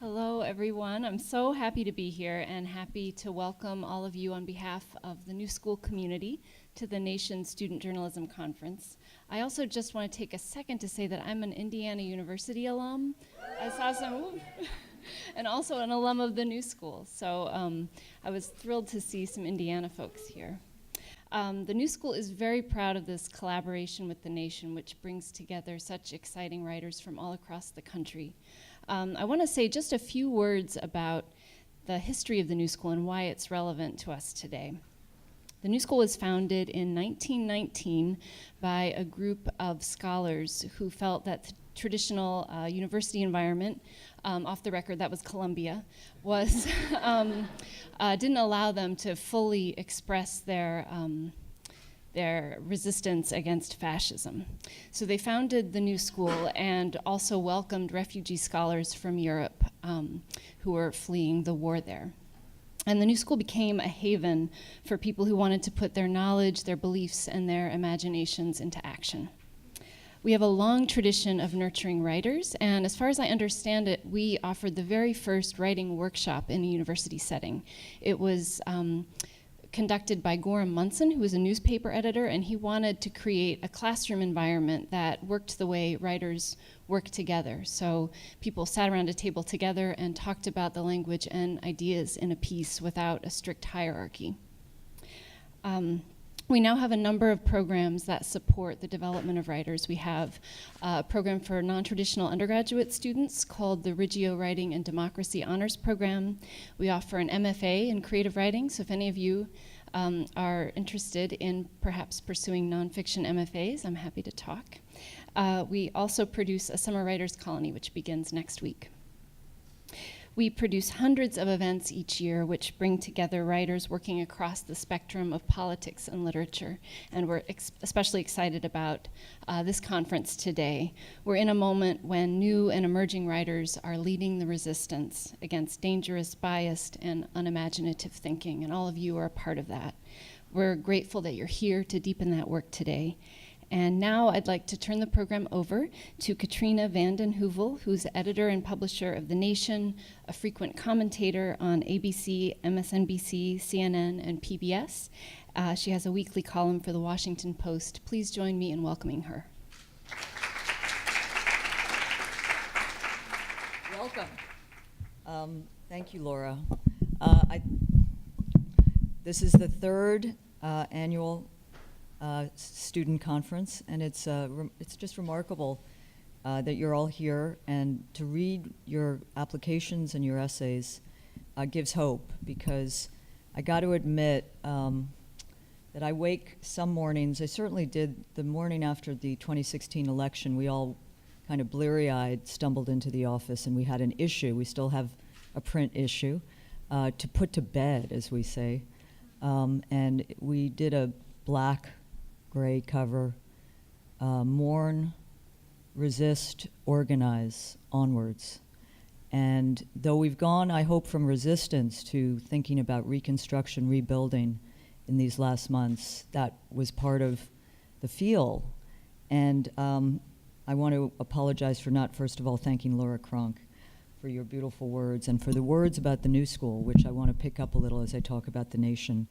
Hello, everyone. I'm so happy to be here and happy to welcome all of you on behalf of the New School community to the Nation Student Journalism Conference. I also just want to take a second to say that I'm an Indiana University alum. I saw some, and also an alum of the New School. So I was thrilled to see some Indiana folks here. The New School is very proud of this collaboration with the Nation, which brings together such exciting writers from all across the country. I want to say just a few words about the history of the New School and why it's relevant to us today. The New School was founded in 1919 by a group of scholars who felt that the traditional university environment, off the record that was Columbia, was didn't allow them to fully express their resistance against fascism. So they founded the New School and also welcomed refugee scholars from Europe who were fleeing the war there. And the New School became a haven for people who wanted to put their knowledge, their beliefs, and their imaginations into action. We have a long tradition of nurturing writers, and as far as I understand it, we offered the very first writing workshop in a university setting. It was conducted by Gorham Munson, who was a newspaper editor, and he wanted to create a classroom environment that worked the way writers work together. So people sat around a table together and talked about the language and ideas in a piece without a strict hierarchy. We now have a number of programs that support the development of writers. We have a program for non-traditional undergraduate students called the Reggio Writing and Democracy Honors Program. We offer an MFA in creative writing, so if any of you are interested in perhaps pursuing nonfiction MFAs, I'm happy to talk. We also produce a summer writers colony, which begins next week. We produce hundreds of events each year which bring together writers working across the spectrum of politics and literature, and we're especially excited about this conference today. We're in a moment when new and emerging writers are leading the resistance against dangerous, biased, and unimaginative thinking, and all of you are a part of that. We're grateful that you're here to deepen that work today. And now I'd like to turn the program over to Katrina Vanden Heuvel, who's editor and publisher of The Nation, a frequent commentator on ABC, MSNBC, CNN, and PBS. She has a weekly column for The Washington Post. Please join me in welcoming her. Welcome. Thank you, Laura. This is the third annual student conference, and it's just remarkable that you're all here, and to read your applications and your essays gives hope, because I got to admit that I wake some mornings, I certainly did the morning after the 2016 election, we all kind of bleary-eyed stumbled into the office, and we had an issue, we still have a print issue, to put to bed, as we say, and we did a black gray cover, mourn, resist, organize, onwards. And though we've gone, I hope, from resistance to thinking about reconstruction, rebuilding in these last months, that was part of the feel. And I want to apologize for not, first of all, thanking Laura Cronk for your beautiful words and for the words about the New School, which I want to pick up a little as I talk about the Nation.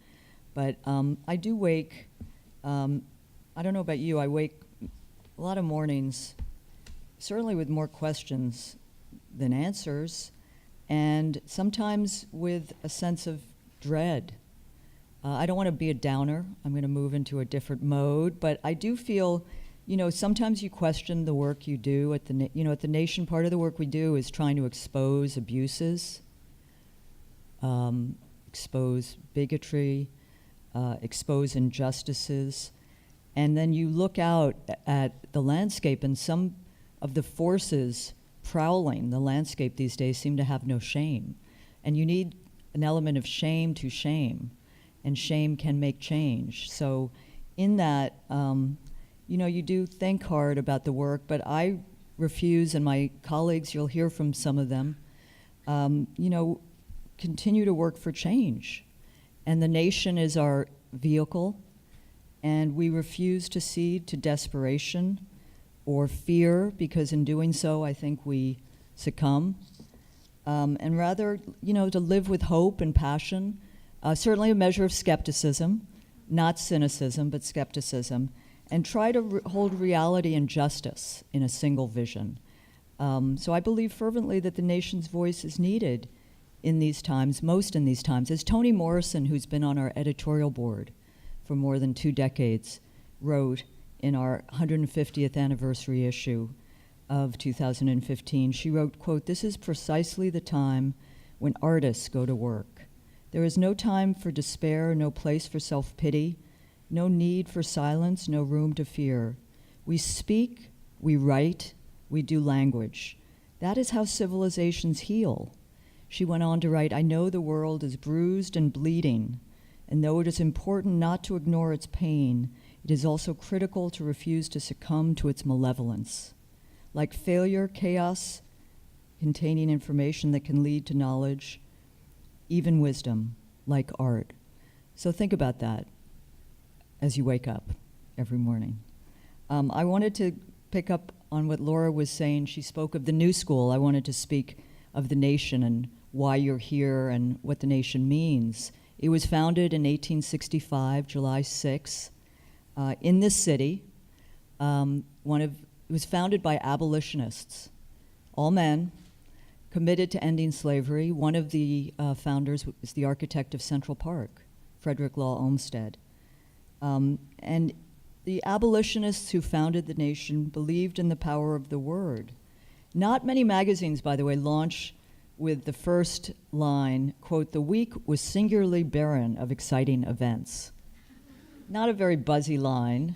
But I do wake, I don't know about you, I wake a lot of mornings, certainly with more questions than answers, and sometimes with a sense of dread. I don't want to be a downer. I'm going to move into a different mode, but I do feel, sometimes you question the work you do at the, at the Nation. Part of the work we do is trying to expose abuses, expose bigotry, expose injustices. And then you look out at the landscape, and some of the forces prowling the landscape these days seem to have no shame. And you need an element of shame to shame, and shame can make change. So in that, you do think hard about the work, but I refuse, and my colleagues, you'll hear from some of them, continue to work for change. And the Nation is our vehicle, and we refuse to cede to desperation or fear, because in doing so, I think we succumb. and rather, to live with hope and passion, certainly a measure of skepticism, not cynicism, but skepticism, and try to hold reality and justice in a single vision. So I believe fervently that the nation's voice is needed in these times, most in these times. As Toni Morrison, who's been on our editorial board for more than 2 decades, wrote in our 150th anniversary issue of 2015, she wrote, quote, "This is precisely the time when artists go to work. There is no time for despair, no place for self-pity, no need for silence, no room to fear. We speak, we write, we do language. That is how civilizations heal." She went on to write, "I know the world is bruised and bleeding, and though it is important not to ignore its pain, it is also critical to refuse to succumb to its malevolence. Like failure, chaos, containing information that can lead to knowledge, even wisdom, like art." So think about that as you wake up every morning. I wanted to pick up on what Laura was saying. She spoke of the new school. I wanted to speak of the nation and why you're here and what the nation means. It was founded in 1865, July 6, in this city. It was founded by abolitionists, all men, committed to ending slavery. One of the founders was the architect of Central Park, Frederick Law Olmsted. And the abolitionists who founded the nation believed in the power of the word. Not many magazines, by the way, launch with the first line, quote, "The week was singularly barren of exciting events." Not a very buzzy line,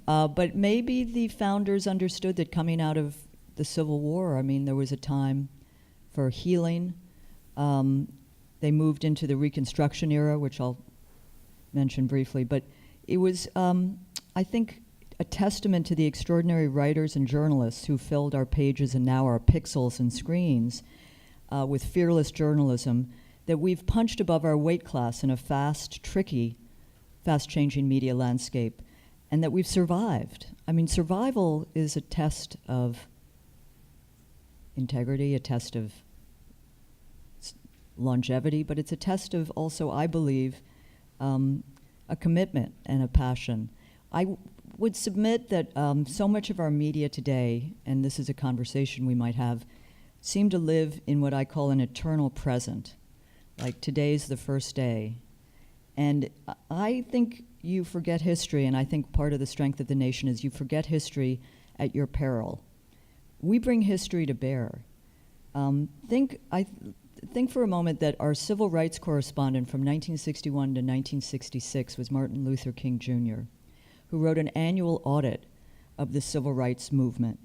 but maybe the founders understood that coming out of the Civil War, there was a time for healing. They moved into the Reconstruction Era, which I'll mention briefly, but it was, I think, a testament to the extraordinary writers and journalists who filled our pages and now our pixels and screens with fearless journalism, that we've punched above our weight class in a fast, tricky, fast-changing media landscape, and that we've survived. Survival is a test of integrity, a test of longevity, but it's a test of also, I believe, a commitment and a passion. I would submit that so much of our media today, and this is a conversation we might have, seem to live in what I call an eternal present, like today's the first day. And I think you forget history, and I think part of the strength of the nation is you forget history at your peril. We bring history to bear. Think for a moment that our civil rights correspondent from 1961 to 1966 was Martin Luther King Jr., who wrote an annual audit of the civil rights movement.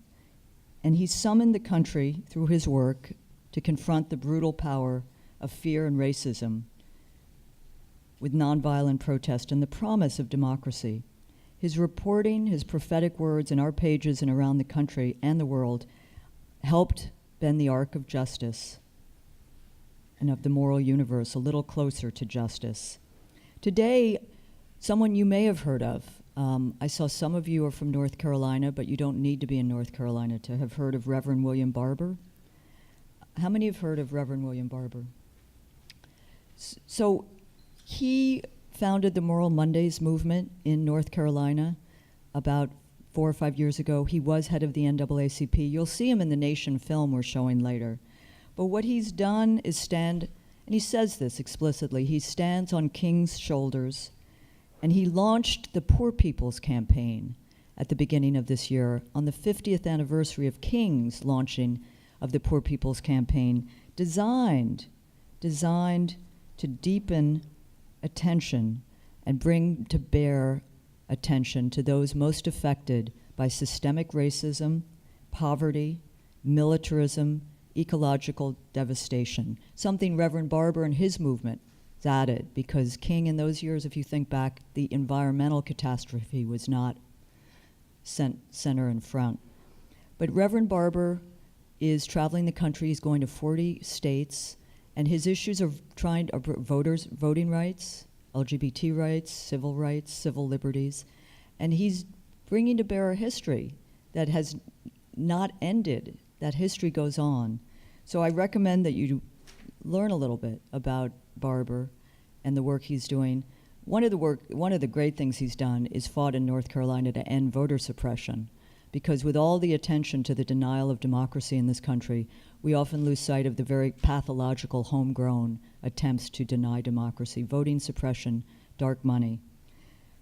And he summoned the country through his work to confront the brutal power of fear and racism with nonviolent protest and the promise of democracy. His reporting, his prophetic words in our pages and around the country and the world helped bend the arc of justice and of the moral universe a little closer to justice. Today, someone you may have heard of, I saw some of you are from North Carolina, but you don't need to be in North Carolina to have heard of Reverend William Barber. How many have heard of Reverend William Barber? So he founded the Moral Mondays movement in North Carolina about 4 or 5 years ago. He was head of the NAACP. You'll see him in the Nation film we're showing later. But what he's done is stand, and he says this explicitly, he stands on King's shoulders, and he launched the Poor People's Campaign at the beginning of this year on the 50th anniversary of King's launching of the Poor People's Campaign, designed to deepen attention and bring to bear attention to those most affected by systemic racism, poverty, militarism, ecological devastation, something Reverend Barber and his movement added, because King in those years, if you think back, the environmental catastrophe was not center and front. But Reverend Barber is traveling the country. He's going to 40 states, and his issues are voting rights, LGBT rights, civil liberties, and he's bringing to bear a history that has not ended. That history goes on. So I recommend that you learn a little bit about Barber and the work he's doing. One of the great things he's done is fought in North Carolina to end voter suppression, because with all the attention to the denial of democracy in this country, we often lose sight of the very pathological, homegrown attempts to deny democracy, voting suppression, dark money.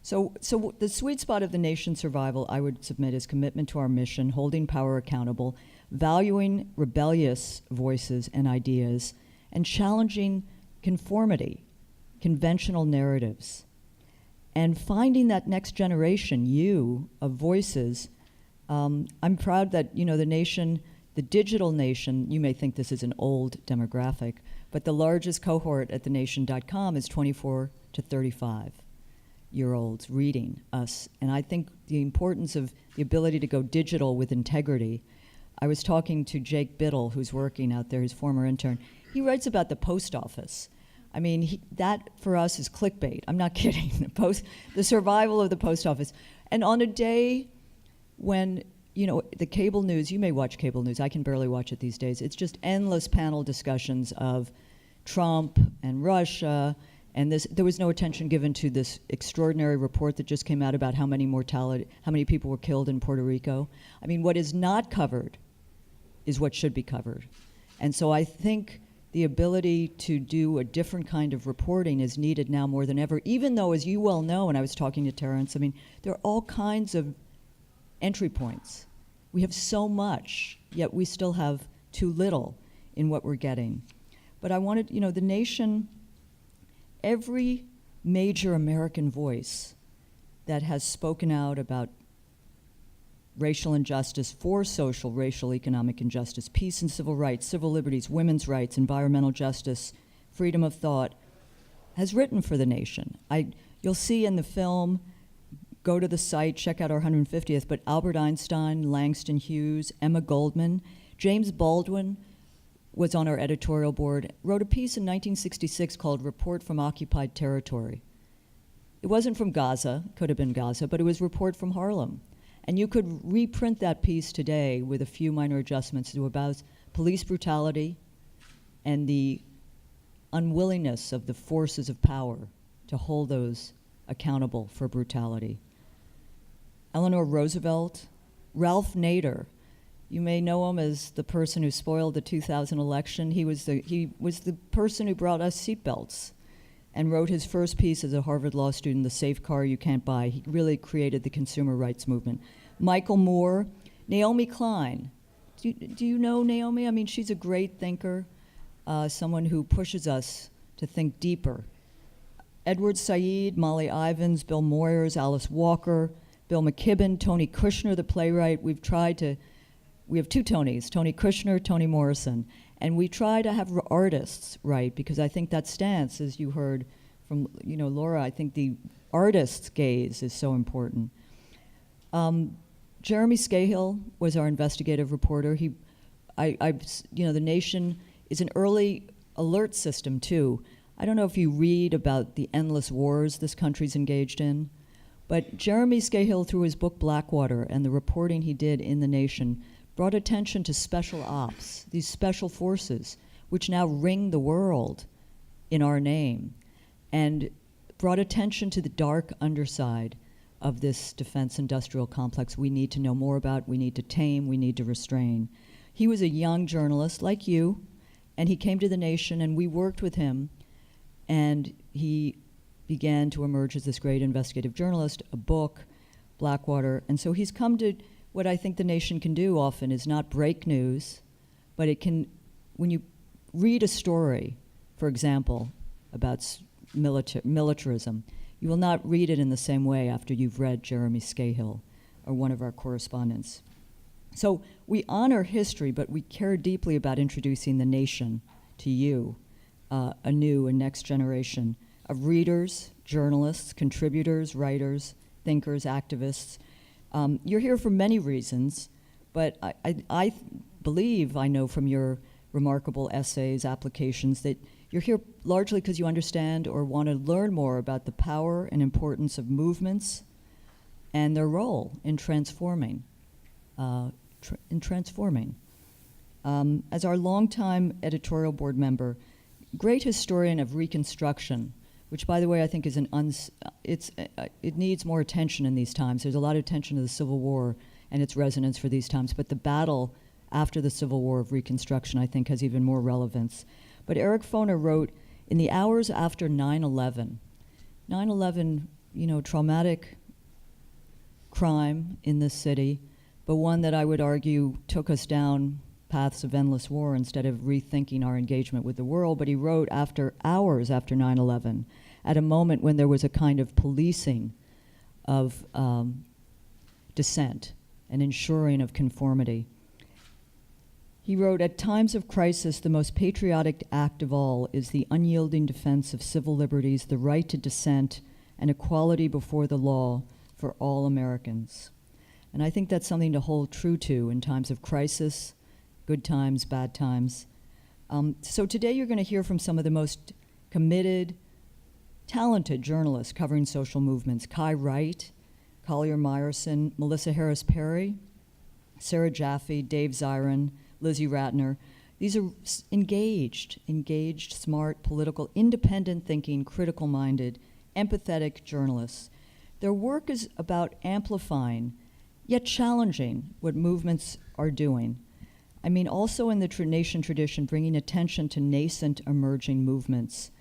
So the sweet spot of the nation's survival, I would submit, is commitment to our mission, holding power accountable, valuing rebellious voices and ideas, and challenging conformity, conventional narratives, and finding that next generation, of voices. I'm proud that, the nation, the digital nation, you may think this is an old demographic, but the largest cohort at thenation.com is 24 to 35-year-olds reading us. And I think the importance of the ability to go digital with integrity. I was talking to Jake Biddle, who's working out there, his former intern. He writes about the post office. I mean, that for us is clickbait. I'm not kidding. The survival of the post office. And on a day when, the cable news, you may watch cable news, I can barely watch it these days. It's just endless panel discussions of Trump and Russia, and there was no attention given to this extraordinary report that just came out about how many people were killed in Puerto Rico. I mean, what is not covered is what should be covered. And so I think the ability to do a different kind of reporting is needed now more than ever, even though, as you well know, and I was talking to Terrence, I mean, there are all kinds of entry points. We have so much, yet we still have too little in what we're getting. But I wanted, the nation, every major American voice that has spoken out about racial injustice, for social, racial, economic injustice, peace and civil rights, civil liberties, women's rights, environmental justice, freedom of thought, has written for the nation. You'll see in the film, go to the site, check out our 150th, but Albert Einstein, Langston Hughes, Emma Goldman, James Baldwin was on our editorial board, wrote a piece in 1966 called Report from Occupied Territory. It wasn't from Gaza, could have been Gaza, but it was Report from Harlem. And you could reprint that piece today with a few minor adjustments to about police brutality and the unwillingness of the forces of power to hold those accountable for brutality. Eleanor Roosevelt, Ralph Nader, you may know him as the person who spoiled the 2000 election. He was the person who brought us seatbelts and wrote his first piece as a Harvard Law student, The Safe Car You Can't Buy. He really created the consumer rights movement. Michael Moore, Naomi Klein. Do you know Naomi? I mean, she's a great thinker, someone who pushes us to think deeper. Edward Said, Molly Ivins, Bill Moyers, Alice Walker, Bill McKibben, Tony Kushner, the playwright. We have two Tonys, Tony Kushner, Toni Morrison. And we try to have artists write, because I think that stance, as you heard from Laura, I think the artist's gaze is so important. Jeremy Scahill was our investigative reporter. The Nation is an early alert system too. I don't know if you read about the endless wars this country's engaged in, but Jeremy Scahill, through his book Blackwater and the reporting he did in The Nation, brought attention to special ops, these special forces, which now ring the world in our name, and brought attention to the dark underside of this defense industrial complex we need to know more about, we need to tame, we need to restrain. He was a young journalist like you, and he came to The Nation, and we worked with him, and he began to emerge as this great investigative journalist, a book, Blackwater, and so he's come to what I think The Nation can do often is not break news, but it can, when you read a story, for example, about militarism, you will not read it in the same way after you've read Jeremy Scahill or one of our correspondents. So we honor history, but we care deeply about introducing The Nation to you, a new and next generation of readers, journalists, contributors, writers, thinkers, activists. You're here for many reasons, but I believe, I know from your remarkable essays, applications, that you're here largely because you understand or want to learn more about the power and importance of movements and their role in transforming. as our longtime editorial board member, great historian of Reconstruction, which, by the way, I think is it needs more attention in these times. There's a lot of attention to the Civil War and its resonance for these times, but the battle after the Civil War of Reconstruction, I think, has even more relevance. But Eric Foner wrote, in the hours after 9/11, 9/11, traumatic crime in this city, but one that I would argue took us down paths of endless war instead of rethinking our engagement with the world. But he wrote hours after 9/11, at a moment when there was a kind of policing of dissent and ensuring of conformity. He wrote, at times of crisis, the most patriotic act of all is the unyielding defense of civil liberties, the right to dissent, and equality before the law for all Americans. And I think that's something to hold true to in times of crisis, good times, bad times. So today you're going to hear from some of the most committed, talented journalists covering social movements: Wright, Collier Meyerson, Melissa Harris Perry, Sarah Jaffe, Dave Zirin, Lizzy Ratner. These are engaged, smart, political, independent thinking, critical-minded, empathetic journalists. Their work is about amplifying, yet challenging, what movements are doing. I mean, also in the nation tradition, bringing attention to nascent emerging movements.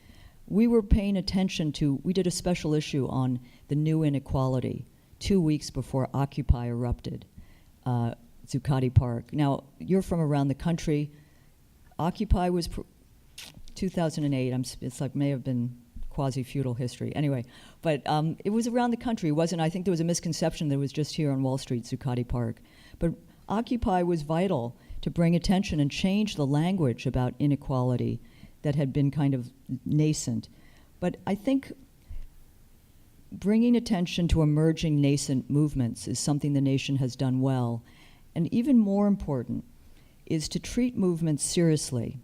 We were paying attention to, we did a special issue on the new inequality 2 weeks before Occupy erupted, Zuccotti Park. Now, you're from around the country. Occupy was 2008. It's like may have been quasi-feudal history. Anyway, but it was around the country. It wasn't, I think there was a misconception that it was just here on Wall Street, Zuccotti Park. But Occupy was vital to bring attention and change the language about inequality that had been kind of nascent. But I think bringing attention to emerging nascent movements is something the nation has done well. And even more important is to treat movements seriously,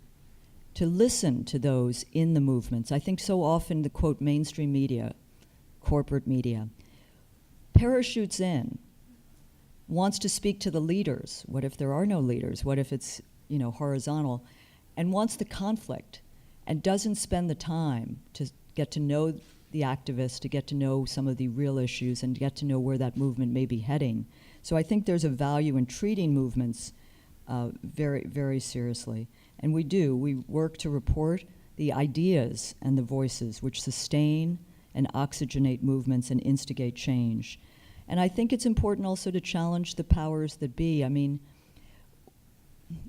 to listen to those in the movements. I think so often the, quote, mainstream media, corporate media, parachutes in, wants to speak to the leaders. What if there are no leaders? What if it's, horizontal? And wants the conflict and doesn't spend the time to get to know the activists, to get to know some of the real issues and to get to know where that movement may be heading. So I think there's a value in treating movements very, very seriously. And we do. We work to report the ideas and the voices which sustain and oxygenate movements and instigate change. And I think it's important also to challenge the powers that be. I mean,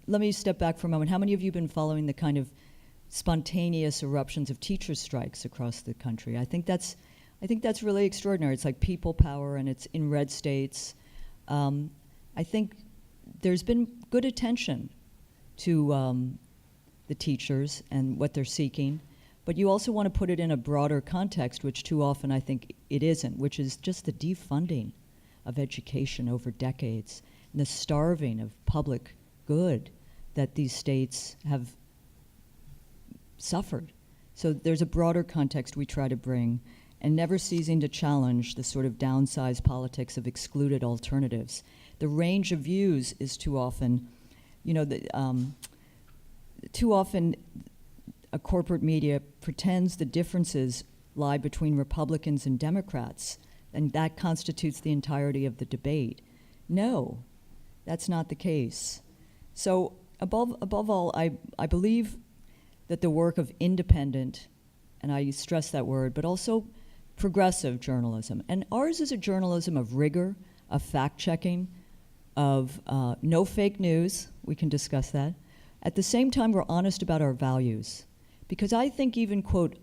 let me step back for a moment. How many of you have been following the kind of spontaneous eruptions of teacher strikes across the country? I think that's really extraordinary. It's like people power, and it's in red states. I think there's been good attention to the teachers and what they're seeking, but you also want to put it in a broader context, which too often I think it isn't, which is just the defunding of education over decades and the starving of public good that these states have suffered. So there's a broader context we try to bring, and never ceasing to challenge the sort of downsized politics of excluded alternatives. The range of views is too often, too often a corporate media pretends the differences lie between Republicans and Democrats, and that constitutes the entirety of the debate. No, that's not the case. So above all, I believe that the work of independent, and I stress that word, but also progressive journalism, and ours is a journalism of rigor, of fact-checking, of no fake news, we can discuss that. At the same time, we're honest about our values. Because I think even, quote,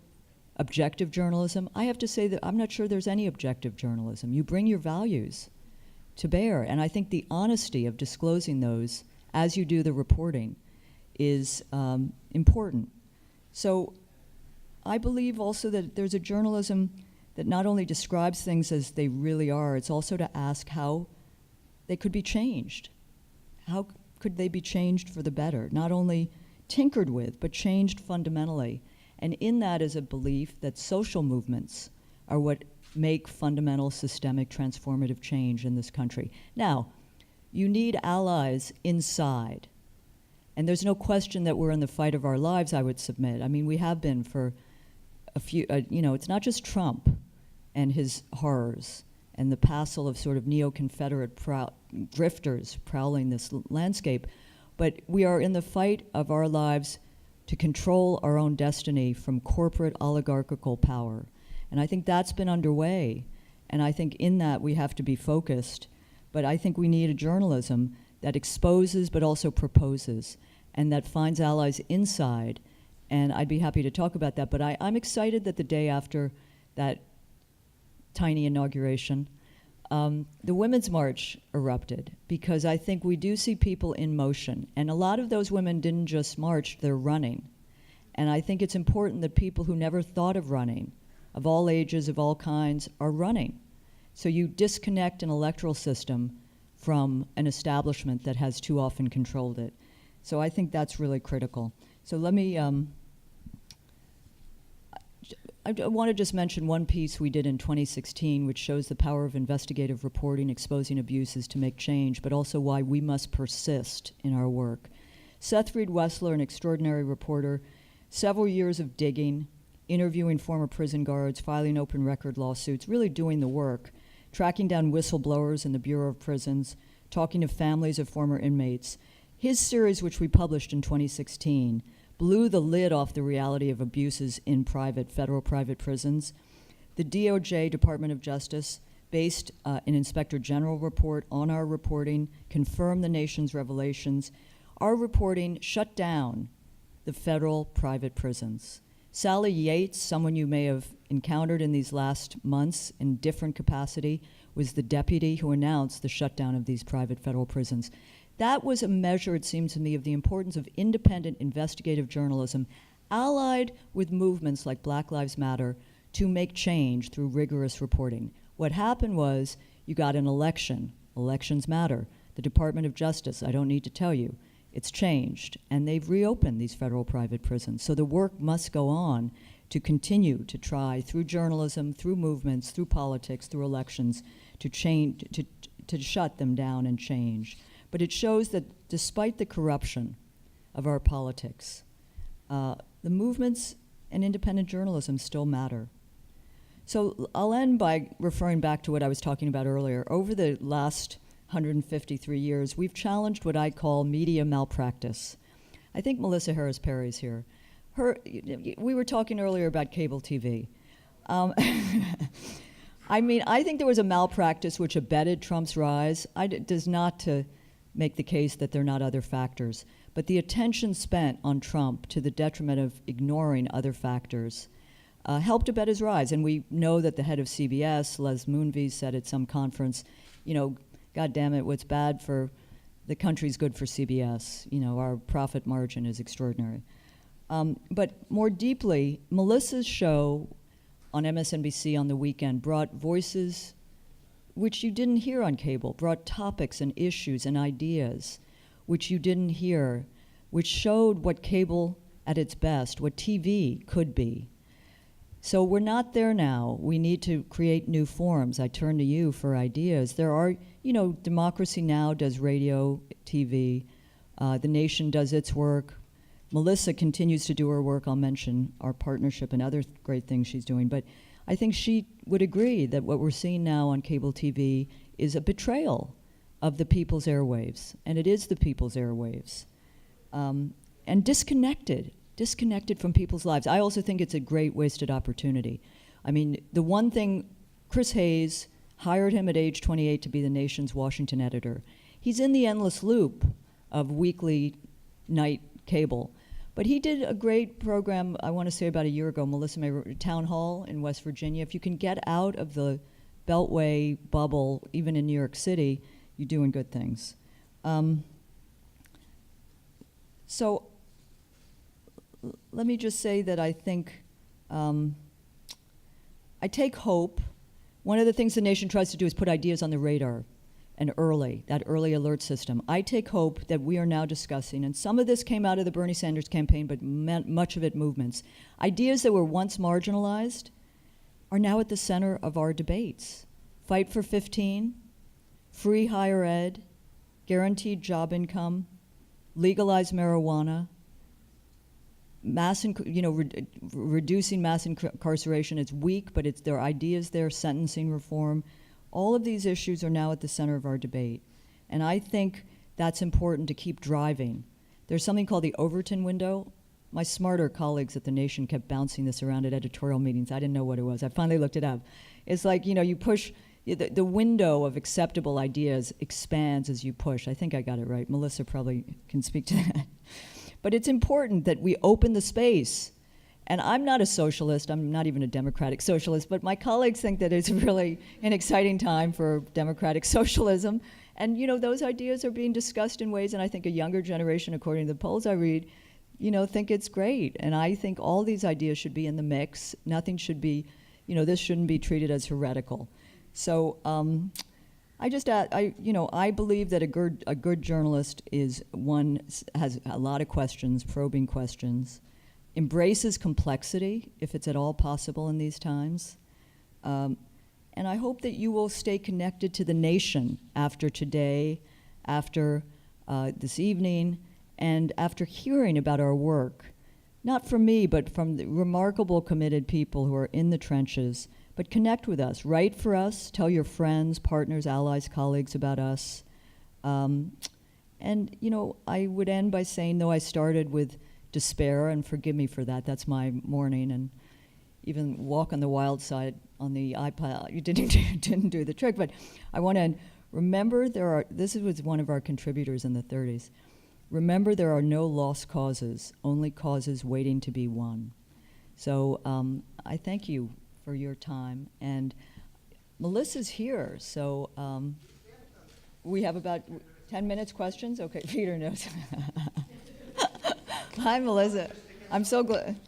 objective journalism, I have to say that I'm not sure there's any objective journalism. You bring your values to bear, and I think the honesty of disclosing those as you do the reporting is important. So I believe also that there's a journalism that not only describes things as they really are, it's also to ask how they could be changed. How could they be changed for the better? Not only tinkered with, but changed fundamentally. And in that is a belief that social movements are what make fundamental systemic transformative change in this country. Now, you need allies inside. And there's no question that we're in the fight of our lives, I would submit. I mean, we have been for a few, it's not just Trump and his horrors and the passel of sort of neo-Confederate drifters prowling this landscape, but we are in the fight of our lives to control our own destiny from corporate oligarchical power. And I think that's been underway. And I think in that we have to be focused. But I think we need a journalism that exposes but also proposes and that finds allies inside. And I'd be happy to talk about that. But I'm excited that the day after that tiny inauguration, the Women's March erupted, because I think we do see people in motion. And a lot of those women didn't just march, they're running. And I think it's important that people who never thought of running, of all ages, of all kinds, are running. So you disconnect an electoral system from an establishment that has too often controlled it. So I think that's really critical. So let me, I want to just mention one piece we did in 2016, which shows the power of investigative reporting, exposing abuses to make change, but also why we must persist in our work. Seth Reed-Wessler, an extraordinary reporter, several years of digging, interviewing former prison guards, filing open record lawsuits, really doing the work, tracking down whistleblowers in the Bureau of Prisons, talking to families of former inmates. His series, which we published in 2016, blew the lid off the reality of abuses in federal private prisons. The DOJ, Department of Justice, based an Inspector General report on our reporting, confirmed the nation's revelations. Our reporting shut down the federal private prisons. Sally Yates, someone you may have encountered in these last months in different capacity, was the deputy who announced the shutdown of these private federal prisons. That was a measure, it seems to me, of the importance of independent investigative journalism allied with movements like Black Lives Matter to make change through rigorous reporting. What happened was you got an election. Elections matter. The Department of Justice, I don't need to tell you, it's changed. And they've reopened these federal private prisons. So the work must go on to continue to try, through journalism, through movements, through politics, through elections, to change, to shut them down and change. But it shows that despite the corruption of our politics, the movements and independent journalism still matter. So I'll end by referring back to what I was talking about earlier. Over the last 153 years, we've challenged what I call media malpractice. I think Melissa Harris Perry's here. We were talking earlier about cable TV. I mean, I think there was a malpractice which abetted Trump's rise. Does not to make the case that there are not other factors, but the attention spent on Trump to the detriment of ignoring other factors helped abet his rise. And we know that the head of CBS, Les Moonves, said at some conference, God damn it, what's bad for the country's good for CBS. Our profit margin is extraordinary. But more deeply, Melissa's show on MSNBC on the weekend brought voices which you didn't hear on cable, brought topics and issues and ideas which you didn't hear, which showed what cable at its best, what TV could be. So we're not there now. We need to create new forms. I turn to you for ideas. There are, Democracy Now! Does radio, TV. The Nation does its work. Melissa continues to do her work. I'll mention our partnership and other great things she's doing. But I think she would agree that what we're seeing now on cable TV is a betrayal of the people's airwaves. And it is the people's airwaves. And disconnected from people's lives. I also think it's a great wasted opportunity. I mean, the one thing, Chris Hayes hired him at age 28 to be the Nation's Washington editor. He's in the endless loop of weekly night cable. But he did a great program, I want to say about a year ago, Melissa May, Town Hall in West Virginia. If you can get out of the Beltway bubble, even in New York City, you're doing good things. So let me just say that I think I take hope. One of the things the Nation tries to do is put ideas on the radar and that early alert system. I take hope that we are now discussing, and some of this came out of the Bernie Sanders campaign, but much of it movements. Ideas that were once marginalized are now at the center of our debates. Fight for 15, free higher ed, guaranteed job income, legalize marijuana, reducing mass incarceration. It's weak, but there are ideas there, sentencing reform. All of these issues are now at the center of our debate. And I think that's important to keep driving. There's something called the Overton Window. My smarter colleagues at The Nation kept bouncing this around at editorial meetings. I didn't know what it was. I finally looked it up. It's like, you push, the window of acceptable ideas expands as you push. I think I got it right. Melissa probably can speak to that. But it's important that we open the space. And I'm not a socialist. I'm not even a democratic socialist. But my colleagues think that it's really an exciting time for democratic socialism. And, those ideas are being discussed in ways, and I think a younger generation, according to the polls I read, think it's great. And I think all these ideas should be in the mix. Nothing should be, this shouldn't be treated as heretical. So I believe that a good journalist is has a lot of questions, probing questions, embraces complexity if it's at all possible in these times. And I hope that you will stay connected to the nation after today, after this evening, and after hearing about our work. Not from me, but from the remarkable committed people who are in the trenches. But connect with us, write for us, tell your friends, partners, allies, colleagues about us. And, I would end by saying, though I started with despair, and forgive me for that, that's my morning, and even walk on the wild side on the iPad, you didn't do the trick, but I want to remember this was one of our contributors in the 30s, remember there are no lost causes, only causes waiting to be won. So I thank you for your time, and Melissa's here, so we have about 10 minutes questions? Okay, Peter knows. Hi, Melissa. I'm so glad.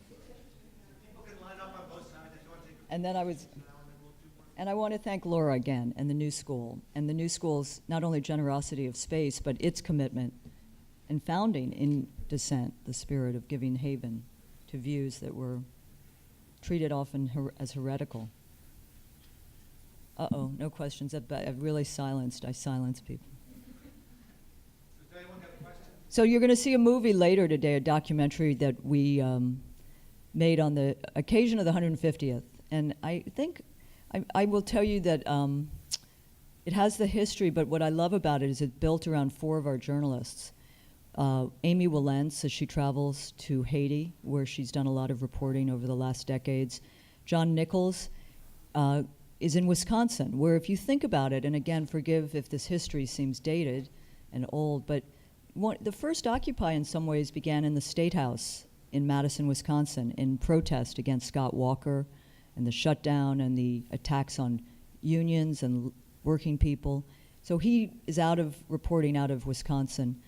And then I want to thank Laura again and the New School, and the New School's not only generosity of space, but its commitment and founding in dissent, the spirit of giving haven to views that were treated often as heretical. Uh-oh, no questions. I've really silenced people. Does anyone have a question? So you're going to see a movie later today, a documentary that we made on the occasion of the 150th. And I think, I will tell you that it has the history, but what I love about it is it's built around 4 of our journalists. Amy Willentz, as she travels to Haiti, where she's done a lot of reporting over the last decades. John Nichols is in Wisconsin, where if you think about it, and again, forgive if this history seems dated and old, but the first Occupy in some ways began in the State House in Madison, Wisconsin, in protest against Scott Walker and the shutdown and the attacks on unions and working people. So he is reporting out of Wisconsin.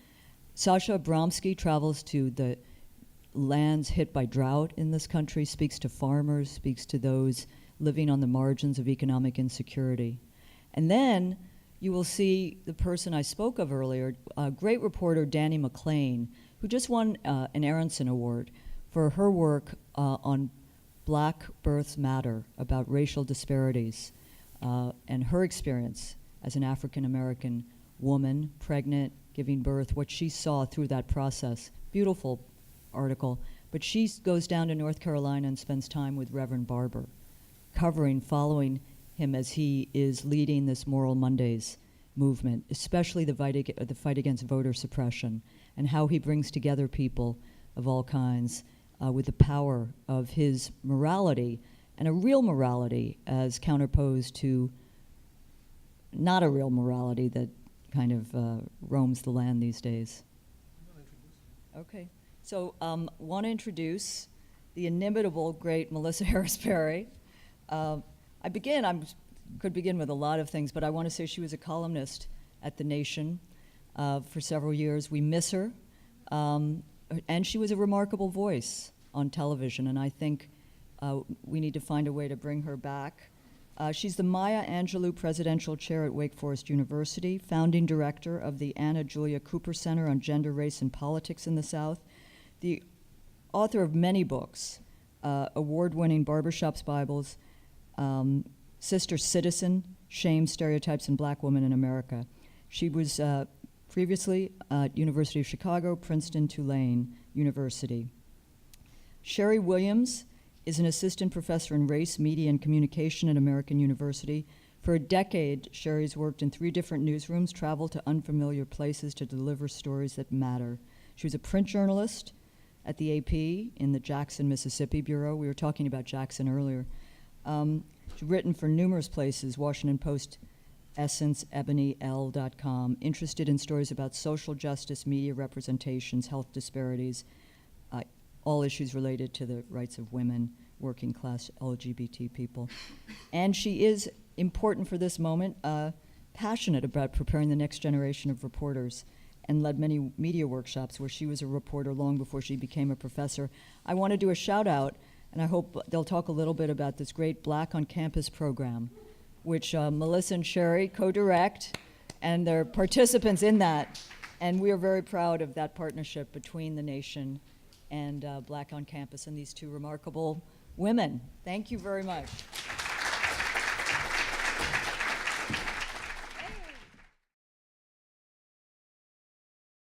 Sasha Abramsky travels to the lands hit by drought in this country, speaks to farmers, speaks to those living on the margins of economic insecurity. And then you will see the person I spoke of earlier, a great reporter, Danny McLean, who just won an Aronson Award for her work on Black Births Matter, about racial disparities, and her experience as an African-American woman, pregnant, giving birth, what she saw through that process. Beautiful article. But she goes down to North Carolina and spends time with Reverend Barber, following him as he is leading this Moral Mondays movement, especially the fight against voter suppression, and how he brings together people of all kinds with the power of his morality, and a real morality as counterposed to not a real morality that kind of roams the land these days. Okay, so want to introduce the inimitable, great Melissa Harris Perry. I could begin with a lot of things, but I want to say she was a columnist at The Nation for several years. We miss her, and she was a remarkable voice on television, and I think we need to find a way to bring her back. She's the Maya Angelou Presidential Chair at Wake Forest University, founding director of the Anna Julia Cooper Center on Gender, Race, and Politics in the South, the author of many books, award-winning Barbershop's Bibles, Sister Citizen, Shame, Stereotypes, and Black Women in America. She was previously at University of Chicago, Princeton, Tulane University. Sherri Williams is an assistant professor in race, media, and communication at American University. For a decade, Sherri's worked in 3 different newsrooms, traveled to unfamiliar places to deliver stories that matter. She was a print journalist at the AP in the Jackson, Mississippi Bureau. We were talking about Jackson earlier. She's written for numerous places, Washington Post, Essence, EbonyL.com, interested in stories about social justice, media representations, health disparities, all issues related to the rights of women, working class LGBT people. And she is, important for this moment, passionate about preparing the next generation of reporters, and led many media workshops where she was a reporter long before she became a professor. I want to do a shout out, and I hope they'll talk a little bit about this great Black on Campus program, which Melissa and Sherri co-direct, and they're participants in that. And we are very proud of that partnership between the nation and Black on Campus and these 2 remarkable women. Thank you very much.